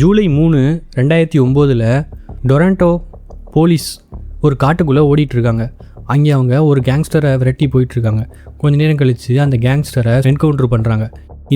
July 3, 2009 Toronto police ஒரு காட்டுக்குள்ளே ஓடிட்டுருக்காங்க. அங்கே அவங்க ஒரு கேங்ஸ்டரை விரட்டி போயிட்டுருக்காங்க. கொஞ்ச நேரம் கழித்து அந்த கேங்ஸ்டரை என்கவுண்டர் பண்ணுறாங்க.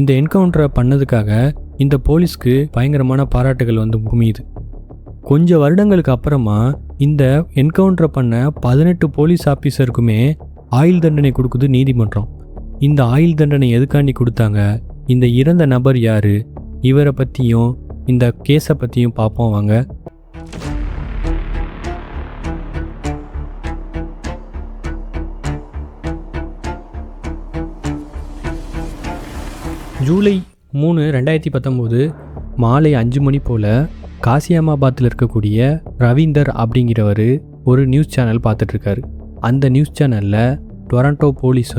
இந்த என்கவுண்டரை பண்ணதுக்காக இந்த போலீஸ்க்கு பயங்கரமான பாராட்டுகள் குமியுது. கொஞ்சம் வருடங்களுக்கு அப்புறமா இந்த என்கவுண்டரை பண்ண 18 போலீஸ் ஆஃபீஸருக்குமே ஆயுள் தண்டனை கொடுக்குது நீதிமன்றம். இந்த ஆயுள் தண்டனை எதுக்காண்டி கொடுத்தாங்க, இந்த இறந்த நபர் யார், இவரை பற்றியும் இந்த கேஸை பற்றியும் பார்ப்போம் வாங்க. ஜூலை 3, 2019 மாலை 5 மணி போல் காசியாமாபாத்தில் இருக்கக்கூடிய ரவீந்தர் அப்படிங்கிறவர் ஒரு நியூஸ் சேனல் பார்த்துட்ருக்காரு. அந்த நியூஸ் சேனலில் டொராண்டோ போலீஸ்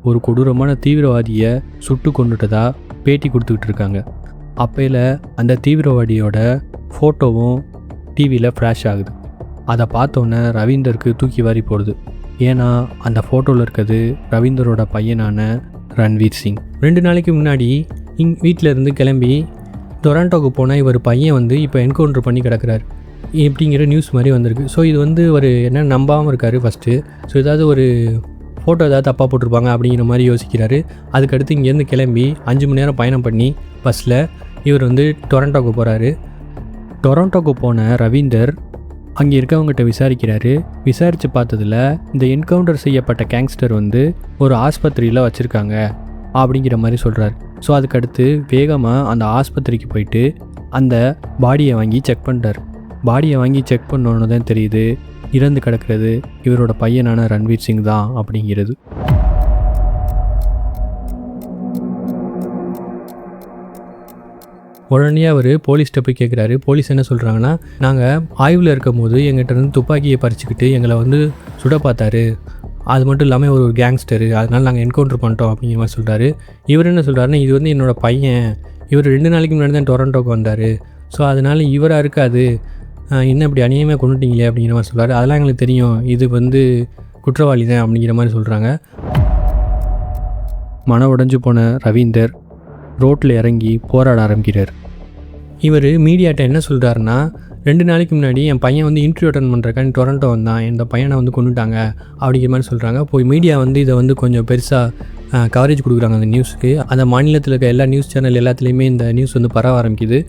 ஒரு கொடூரமான தீவிரவாதியை சுட்டு கொண்டுட்டதா பேட்டி கொடுத்துக்கிட்டு இருக்காங்க. அப்பையில் அந்த தீவிரவாதியோட ஃபோட்டோவும் டிவியில் ஃப்ளாஷ் ஆகுது. அதை பார்த்தோன்னே ரவீந்தருக்கு தூக்கி வாரி போடுது. ஏன்னா அந்த ஃபோட்டோவில் இருக்கிறது ரவீந்தரோட பையனான ரன்வீர் சிங். 2 நாளைக்கு முன்னாடி வீட்டில் இருந்து கிளம்பி டொராண்டோவுக்கு போனால் இவர் பையன் இப்போ என்கவுண்டர் பண்ணி கிடக்கிறார் இப்படிங்கிற நியூஸ் மாதிரி வந்திருக்கு. ஸோ இது ஒரு என்ன நம்பாமல் இருக்கார் ஃபஸ்ட்டு. ஸோ ஏதாவது ஒரு ஃபோட்டோ ஏதாவது தப்பாக போட்டிருப்பாங்க அப்படிங்கிற மாதிரி யோசிக்கிறாரு. அதுக்கடுத்து இங்கேருந்து கிளம்பி 5 மணி நேரம் பயணம் பண்ணி பஸ்ஸில் இவர் டொராண்டோவுக்கு போகிறாரு. டொராண்டோவுக்கு போன ரவீந்தர் அங்கே இருக்கவங்ககிட்ட விசாரிக்கிறாரு. விசாரித்து பார்த்ததில் இந்த என்கவுண்டர் செய்யப்பட்ட கேங்ஸ்டர் ஒரு ஆஸ்பத்திரியில் வச்சுருக்காங்க அப்படிங்கிற மாதிரி சொல்கிறார். ஸோ அதுக்கடுத்து வேகமாக அந்த ஆஸ்பத்திரிக்கு போயிட்டு அந்த பாடியை வாங்கி செக் பண்ணுறார். பாடியை வாங்கி செக் பண்ணோன்னு தான் தெரியுது இறந்து கிடக்கிறது இவரோட பையனான ரன்வீர் சிங் தான் அப்படிங்கிறது. உடனே அவர் போலீஸ்கிட்ட போய் கேட்குறாரு. போலீஸ் என்ன சொல்கிறாங்கன்னா, நாங்கள் ஆய்வில் இருக்கும் போது எங்கிட்ட துப்பாக்கியை பறிச்சுக்கிட்டு எங்களை சுட பார்த்தாரு, அது மட்டும் இல்லாமல் ஒரு கேங்ஸ்டரு, அதனால் நாங்கள் என்கவுண்டர் பண்ணிட்டோம் அப்படிங்கிற மாதிரி சொல்கிறாரு. இவர் என்ன சொல்கிறாருன்னா, இது என்னோடய பையன், இவர் 2 நாளைக்கு முன்னாடி தான் டொராண்டோவுக்கு வந்தார், ஸோ அதனால் இவராக இருக்காது, என்ன இப்படி அநியாயமாக கொண்டுட்டீங்களே அப்படிங்கிற மாதிரி சொல்கிறாரு. அதெல்லாம் எங்களுக்கு தெரியும், இது குற்றவாளி தான் அப்படிங்கிற மாதிரி சொல்கிறாங்க. மன உடைஞ்சு போன ரவீந்தர் ரோட்டில் இறங்கி போராட ஆரம்பிக்கிறார். இவர் மீடியாட்ட என்ன சொல்கிறாருன்னா, 2 நாளைக்கு முன்னாடி என் பையன் இன்டர்வியூ அட்டன் பண்ணுறக்கான்னு டொராண்டோ வந்தான், இந்த பையனை கொண்டுட்டாங்க அப்படிங்கிற மாதிரி சொல்கிறாங்க. போய் மீடியா இதை கொஞ்சம் பெருசாக கவரேஜ் கொடுக்குறாங்க அந்த நியூஸுக்கு. அந்த மாநிலத்தில் இருக்க எல்லா நியூஸ் சேனல் எல்லாத்துலேயுமே இந்த நியூஸ் பரவ ஆரம்பிக்குது.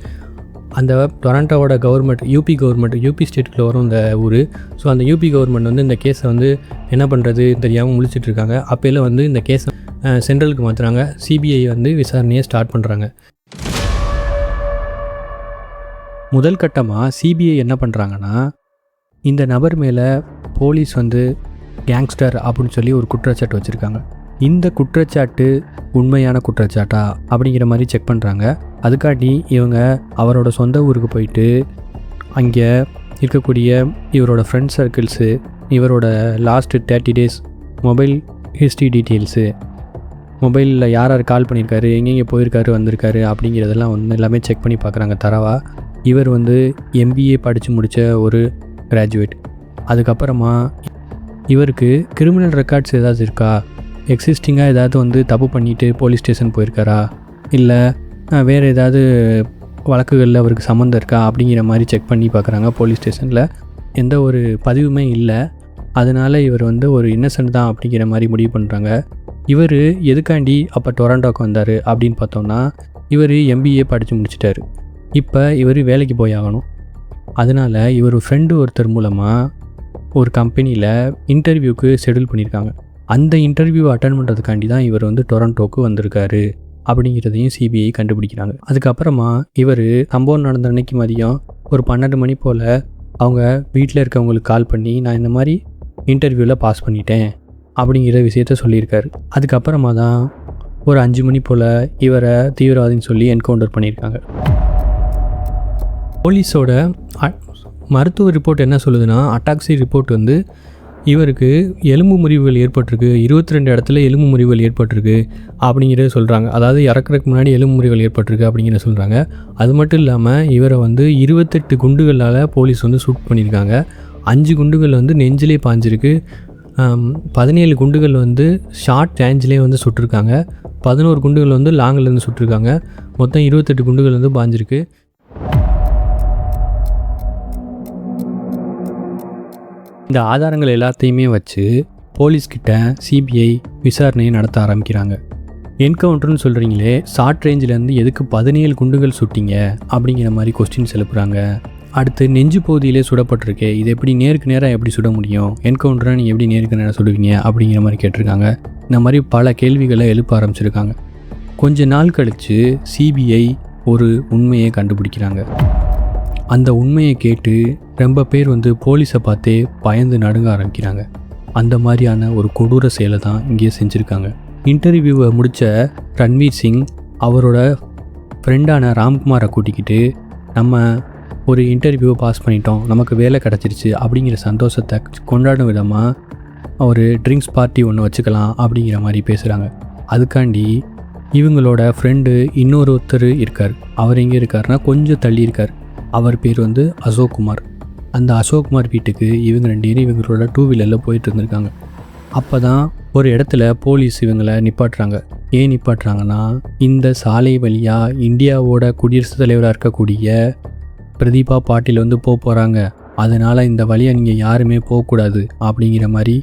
அந்த டொராண்டோவோட கவர்மெண்ட், யூபி ஸ்டேட்டுக்குள்ள வரும் இந்த ஊர். ஸோ அந்த யூபி கவர்மெண்ட் இந்த கேஸை என்ன பண்ணுறது தெரியாமல் முழிச்சிட்ருக்காங்க. அப்போல இந்த கேஸை சென்ட்ரலுக்கு மாற்றுறாங்க. சிபிஐ விசாரணையை ஸ்டார்ட் பண்ணுறாங்க. முதல் கட்டமாக சிபிஐ என்ன பண்ணுறாங்கன்னா, இந்த நபர் மேலே போலீஸ் கேங்ஸ்டர் அப்படின்னு சொல்லி ஒரு குற்றச்சாட்டு வச்சுருக்காங்க. இந்த குற்றச்சாட்டு உண்மையான குற்றச்சாட்டா அப்படிங்கிற மாதிரி செக் பண்ணுறாங்க. அதுக்காட்டி இவங்க அவரோட சொந்த ஊருக்கு போயிட்டு அங்கே இருக்கக்கூடிய இவரோட ஃப்ரெண்ட் சர்க்கிள்ஸு, இவரோட last 30 days mobile history details, மொபைலில் யார் யார் கால் பண்ணியிருக்காரு, எங்கெங்கே போயிருக்காரு வந்திருக்காரு அப்படிங்கிறதெல்லாம் எல்லாமே செக் பண்ணி பார்க்குறாங்க தரவா. இவர் MBA படித்து முடித்த ஒரு கிராஜுவேட். அதுக்கப்புறமா இவருக்கு கிரிமினல் ரெக்கார்ட்ஸ் ஏதாவது இருக்கா, எக்ஸிஸ்டிங்காக ஏதாவது தப்பு பண்ணிவிட்டு போலீஸ் ஸ்டேஷன் போயிருக்காரா, இல்லை வேறு ஏதாவது வழக்குகளில் அவருக்கு சம்மந்தம் இருக்கா அப்படிங்கிற மாதிரி செக் பண்ணி பார்க்குறாங்க. போலீஸ் ஸ்டேஷனில் எந்த ஒரு பதிவுமே இல்லை. அதனால் இவர் ஒரு இன்னசென்ட் தான் அப்படிங்கிற மாதிரி முடிவு பண்ணுறாங்க. இவர் எதுக்காண்டி அப்போ டொராண்டோவுக்கு வந்தார் அப்படின்னு பார்த்தோம்னா, இவர் MBA படித்து முடிச்சிட்டாரு. இப்போ இவர் வேலைக்கு போய் ஆகணும். அதனால் இவர் ஃப்ரெண்டு ஒருத்தர் மூலமாக ஒரு கம்பெனியில் இன்டர்வியூக்கு ஷெடியூல் பண்ணியிருக்காங்க. அந்த இன்டர்வியூ அட்டன் பண்ணுறதுக்காண்டி தான் இவர் டொராண்டோவுக்கு வந்திருக்காரு அப்படிங்கிறதையும் சிபிஐ கண்டுபிடிக்கிறாங்க. அதுக்கப்புறமா இவர் சம்பவம் நடந்த அன்னைக்கு மதியம் ஒரு 12 மணி போல் அவங்க வீட்டில் இருக்கவங்களுக்கு கால் பண்ணி, நான் இந்த மாதிரி இன்டர்வியூவில் பாஸ் பண்ணிட்டேன் அப்படிங்கிற விஷயத்த சொல்லியிருக்காரு. அதுக்கப்புறமா தான் ஒரு 5 மணி போல் இவரை தீவிரவாதின்னு சொல்லி என்கவுண்டர் பண்ணியிருக்காங்க. போலீஸோட மருத்துவ ரிப்போர்ட் என்ன சொல்லுதுன்னா, அட்டாக்சி ரிப்போர்ட் இவருக்கு எலும்பு முறிவுகள் ஏற்பட்டிருக்கு, 22 இடத்துல எலும்பு முறிவுகள் ஏற்பட்டிருக்கு அப்படிங்கிறத சொல்கிறாங்க. அதாவது இறக்குறதுக்கு முன்னாடி எலும்பு முறிவுகள் ஏற்பட்டிருக்கு அப்படிங்கிறத சொல்கிறாங்க. அது மட்டும் இல்லாமல் இவரை 28 குண்டுகளால் போலீஸ் ஷூட் பண்ணியிருக்காங்க. 5 குண்டுகள் நெஞ்சிலே பாஞ்சிருக்கு. 17 குண்டுகள் ஷார்ட் ரேஞ்சிலே சுட்டிருக்காங்க. 11 குண்டுகள் லாங்கிலேருந்து சுட்டிருக்காங்க. மொத்தம் 28 குண்டுகள் பாஞ்சிருக்கு. இந்த ஆதாரங்கள் எல்லாத்தையுமே வச்சு போலீஸ்கிட்ட சிபிஐ விசாரணையை நடத்த ஆரம்பிக்கிறாங்க. என்கவுண்டர்னு சொல்கிறீங்களே, ஷார்ட் ரேஞ்சிலேருந்து எதுக்கு 17 குண்டுகள் சுட்டிங்க அப்படிங்கிற மாதிரி கொஸ்டின்ஸ் எழுப்புறாங்க. அடுத்து நெஞ்சு பகுதியிலே சுடப்பட்டிருக்கு, இது எப்படி நேருக்கு நேராக எப்படி சுட முடியும், என்கவுண்டரை நீங்கள் எப்படி நேருக்கு நேராக சுடுவீங்க அப்படிங்கிற மாதிரி கேட்டிருக்காங்க. இந்த மாதிரி பல கேள்விகளை எழுப்ப ஆரம்பிச்சிருக்காங்க. கொஞ்ச நாள் கழித்து சிபிஐ ஒரு உண்மையை கண்டுபிடிக்கிறாங்க. அந்த உண்மையை கேட்டு ரொம்ப பேர் போலீஸை பார்த்தே பயந்து நடுங்க ஆரம்பிக்கிறாங்க. அந்த மாதிரியான ஒரு கொடூர செயலை தான் இங்கேயே செஞ்சுருக்காங்க. இன்டர்வியூவை முடித்த ரன்வீர் சிங் அவரோட ஃப்ரெண்டான ராம்குமாரை கூட்டிக்கிட்டு நம்ம ஒரு இன்டர்வியூவை பாஸ் பண்ணிட்டோம், நமக்கு வேலை கிடச்சிருச்சு அப்படிங்கிற சந்தோஷத்தை கொண்டாடும் விதமாக ஒரு ட்ரிங்க்ஸ் பார்ட்டி ஒன்று வச்சுக்கலாம் அப்படிங்கிற மாதிரி பேசுகிறாங்க. அதுக்காண்டி இவங்களோட ஃப்ரெண்டு இன்னொருத்தர் இருக்கார். அவர் எங்கே இருக்காருன்னா கொஞ்சம் தள்ளி இருக்கார். அவர் பேர் அசோக் குமார். அந்த அசோக் குமார் வீட்டுக்கு இவங்க 2 பேரும் இவங்களோட 2 வீலரில் போயிட்டு இருந்திருக்காங்க. அப்போ தான் ஒரு இடத்துல போலீஸ் இவங்களை நிப்பாட்டுறாங்க. ஏன் நிப்பாட்டுறாங்கன்னா, இந்த சாலை வழியாக இந்தியாவோட குடியரசுத் தலைவராக இருக்கக்கூடிய பிரதீபா பாட்டீல் போகிறாங்க, அதனால் இந்த வழியாக நீங்கள் யாருமே போகக்கூடாது அப்படிங்கிற மாதிரி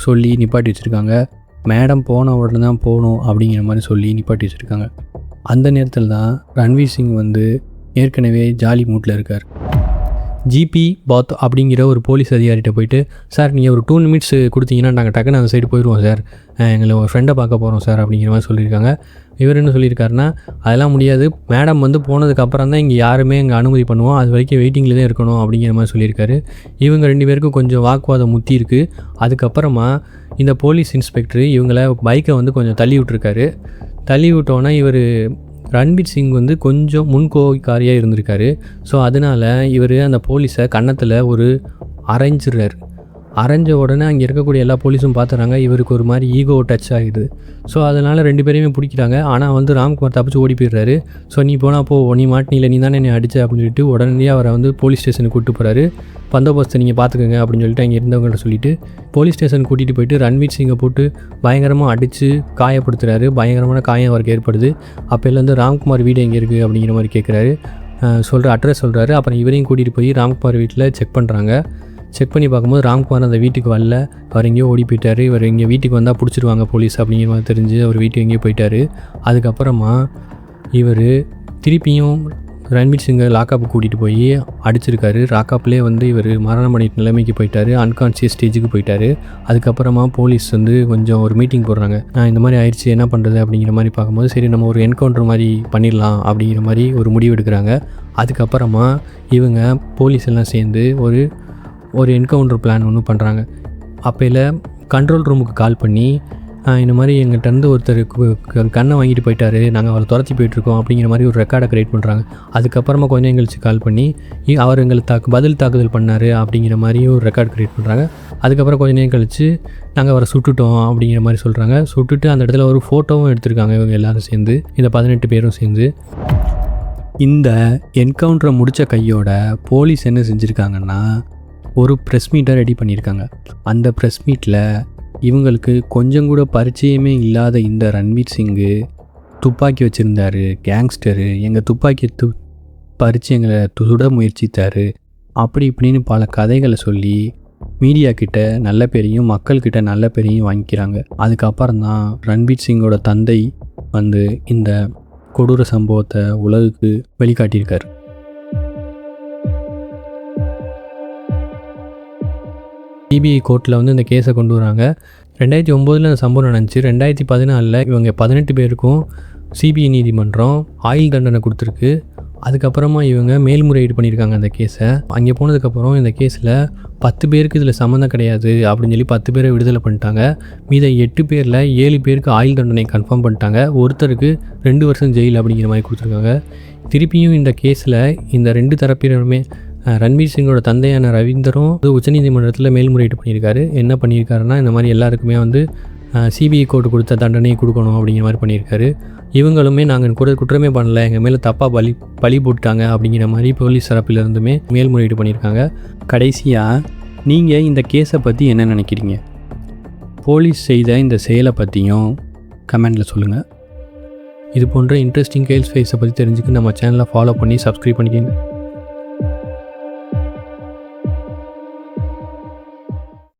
சொல்லி நிப்பாட்டி வச்சுருக்காங்க. மேடம் போன உடனே தான் போகணும் அப்படிங்கிற மாதிரி சொல்லி நிப்பாட்டி வச்சுருக்காங்க. அந்த நேரத்தில் தான் ரன்வீர் சிங் ஏற்கனவே ஜாலி மூட்டில் இருக்கார். ஜிபி பாத் அப்படிங்கிற ஒரு போலீஸ் அதிகாரிகிட்ட போயிட்டு, சார் நீங்கள் ஒரு 2 நிமிட்ஸ் கொடுத்தீங்கன்னா நாங்கள் டக்குன்னு அந்த சைடு போயிடுவோம் சார், எங்களை ஒரு ஃப்ரெண்டை பார்க்க போகிறோம் சார் அப்படிங்கிற மாதிரி சொல்லியிருக்காங்க. இவர் என்ன சொல்லியிருக்காருன்னா, அதெல்லாம் முடியாது, மேடம் போனதுக்கப்புறம் தான் இங்கே யாருமே இங்கே அனுமதி பண்ணுவோம், அது வரைக்கும் வெயிட்டிங்கில் தான் இருக்கணும் அப்படிங்கிற மாதிரி சொல்லியிருக்காரு. இவங்க 2 பேருக்கும் கொஞ்சம் வாக்குவாதம் முத்தி இருக்குது. அதுக்கப்புறமா இந்த போலீஸ் இன்ஸ்பெக்டர் இவங்களை பைக்கை கொஞ்சம் தள்ளி விட்டுருக்காரு. தள்ளி விட்டோன்னே இவர் ரன்வீர் சிங் கொஞ்சம் முன்கோவிக்காரியாக இருந்திருக்காரு. ஸோ அதனால் இவர் அந்த போலீஸை கன்னத்தில் ஒரு அரைஞ்சிடுறாரு. அரைஞ்ச உடனே அங்கே இருக்கக்கூடிய எல்லா போலீஸும் பார்த்துறாங்க. இவருக்கு ஒரு மாதிரி ஈகோ டச் ஆகிடுது. ஸோ அதனால் 2 பேரையுமே பிடிக்கிறாங்க. ஆனால் ராம்குமார் தப்பிச்சு ஓடி போயிடுறாரு. ஸோ நீ போனால் போ, நீ மாட்டினில, நீ தானே என்னை அடிச்ச அப்படின்னு சொல்லிட்டு உடனடியாக அவரை போலீஸ் ஸ்டேஷனுக்கு கூப்பிட்டு போகிறாரு. பந்தோபஸ்தை நீங்கள் பார்த்துக்கோங்க அப்படின்னு சொல்லிட்டு அங்கே இருந்தவங்கள்ட்ட சொல்லிவிட்டு போலீஸ் ஸ்டேஷன் கூட்டிகிட்டு போயிட்டு ரன்வீர் சிங்கை போட்டு பயங்கரமாக அடித்து காயப்படுத்துகிறாரு. பயங்கரமான காயம் அவருக்கு ஏற்படுது. அப்போலேருந்து ராம்குமார் வீடு எங்கே இருக்குது அப்படிங்கிற மாதிரி கேட்குறாரு. அட்ரஸ் சொல்கிறாரு. அப்புறம் இவரையும் கூட்டிகிட்டு போய் ராம்குமார் வீட்டில் செக் பண்ணுறாங்க. செக் பண்ணி பார்க்கும்போது ராம்குமார் அந்த வீட்டுக்கு வரல, அவர் எங்கேயோ ஓடி போயிட்டார். இவர் இங்கே வீட்டுக்கு வந்தால் பிடிச்சிருவாங்க போலீஸ் அப்படிங்கிற மாதிரி தெரிஞ்சு அவர் வீட்டுக்கு எங்கேயோ போயிட்டார். அதுக்கப்புறமா இவர் திருப்பியும் ரன்வீர் சிங்கை லாக்கப்பு கூட்டிகிட்டு போய் அடிச்சிருக்காரு. லாக்கப்லேயே இவர் மரணம் அடைந்த நிலைமைக்கு போயிட்டார், அன்கான்ஷியஸ் ஸ்டேஜுக்கு போயிட்டார். அதுக்கப்புறமா போலீஸ் கொஞ்சம் ஒரு மீட்டிங் போடுறாங்க. இந்த மாதிரி ஆயிடுச்சு, என்ன பண்ணுறது அப்படிங்கிற மாதிரி பார்க்கும்போது, சரி நம்ம ஒரு என்கவுண்டர் மாதிரி பண்ணிடலாம் அப்படிங்கிற மாதிரி ஒரு முடிவு எடுக்கிறாங்க. அதுக்கப்புறமா இவங்க போலீஸ் எல்லாம் சேர்ந்து ஒரு என்கவுண்டர் பிளான் ஒன்று பண்ணுறாங்க. அப்போல கண்ட்ரோல் ரூமுக்கு கால் பண்ணி, இந்த மாதிரி எங்கள்கிட்ட ஒருத்தர் கண்ணை வாங்கிட்டு போயிட்டார், நாங்கள் அவரை துரத்தி போயிட்டுருக்கோம் அப்படிங்கிற மாதிரி ஒரு ரெக்கார்டை க்ரியேட் பண்ணுறாங்க. அதுக்கப்புறமா கொஞ்சம் கழிச்சு கால் பண்ணி, அவர் எங்களுக்கு பதில் தாக்குதல் பண்ணார் அப்படிங்கிற மாதிரி ஒரு ரெக்கார்டு க்ரியேட் பண்ணுறாங்க. அதுக்கப்புறம் கொஞ்சம் நேரம் கழிச்சு நாங்கள் அவரை சுட்டுட்டோம் அப்படிங்கிற மாதிரி சொல்கிறாங்க. சுட்டுட்டு அந்த இடத்துல ஒரு ஃபோட்டோவும் எடுத்திருக்காங்க இவங்க எல்லோரும் சேர்ந்து, இந்த 18 பேரும் சேர்ந்து. இந்த என்கவுண்டரை முடித்த கையோட போலீஸ் என்ன செஞ்சுருக்காங்கன்னா, ஒரு ப்ரெஸ் மீட்டை ரெடி பண்ணியிருக்காங்க. அந்த ப்ரெஸ் மீட்டில் இவங்களுக்கு கொஞ்சம் கூட பரிச்சயமே இல்லாத இந்த ரன்வீர் சிங்கு துப்பாக்கி வச்சுருந்தார், கேங்ஸ்டரு, எங்கள் துப்பாக்கி பறித்து எங்களை சுட முயற்சித்தார், அப்படி இப்படின்னு பல கதைகளை சொல்லி மீடியா கிட்ட நல்ல பேரையும் மக்கள்கிட்ட நல்ல பேரையும் வாங்கிக்கிறாங்க. அதுக்கப்புறம் தான் ரன்வீர் சிங்கோட தந்தை இந்த கொடூர சம்பவத்தை உலகுக்கு வெளிக்காட்டியிருக்காரு. சிபிஐ கோர்ட்டில் இந்த கேஸை கொண்டு வராங்க. 2009 அந்த சம்பவம் நடந்துச்சு. 2014 இவங்க 18 பேருக்கும் சிபிஐ நீதிமன்றம் ஆயுள் தண்டனை கொடுத்துருக்கு. அதுக்கப்புறமா இவங்க மேல்முறையீடு பண்ணியிருக்காங்க அந்த கேஸை. அங்கே போனதுக்கப்புறம் இந்த கேஸில் 10 பேருக்கு இதில் சம்மந்தம் கிடையாது அப்படின்னு சொல்லி 10 பேரை விடுதலை பண்ணிட்டாங்க. மீத 8 பேரில் 7 பேருக்கு ஆயுள் தண்டனை கன்ஃபார்ம் பண்ணிட்டாங்க. ஒருத்தருக்கு 2 வருஷம் ஜெயில் அப்படிங்கிற மாதிரி கொடுத்துருக்காங்க. திருப்பியும் இந்த கேஸில் இந்த 2 தரப்பினருமே ரன்வீர் சிங்கோட தந்தையான ரவீந்தரும் உச்சநீதிமன்றத்தில் மேல்முறையீடு பண்ணியிருக்காரு. என்ன பண்ணியிருக்காருன்னா, இந்த மாதிரி எல்லாருக்குமே சிபிஐ கோர்ட்டு கொடுத்த தண்டனையை கொடுக்கணும் அப்படிங்கிற மாதிரி பண்ணியிருக்காரு. இவங்களுமே நாங்கள் குற்றமே பண்ணலை, எங்கள் மேலே தப்பாக பழி போட்டாங்க அப்படிங்கிற மாதிரி போலீஸ் தரப்பிலிருந்துமே மேல்முறையீடு பண்ணியிருக்காங்க. கடைசியாக நீங்கள் இந்த கேஸை பற்றி என்ன நினைக்கிறீங்க? போலீஸ் செய்த இந்த செயலை பற்றியும் கமெண்டில் சொல்லுங்கள். இது போன்ற இன்ட்ரெஸ்டிங் கேஸ் ஃபேஸை பற்றி தெரிஞ்சுக்க நம்ம சேனலை ஃபாலோ பண்ணி சப்ஸ்கிரைப் பண்ணிக்கோங்க.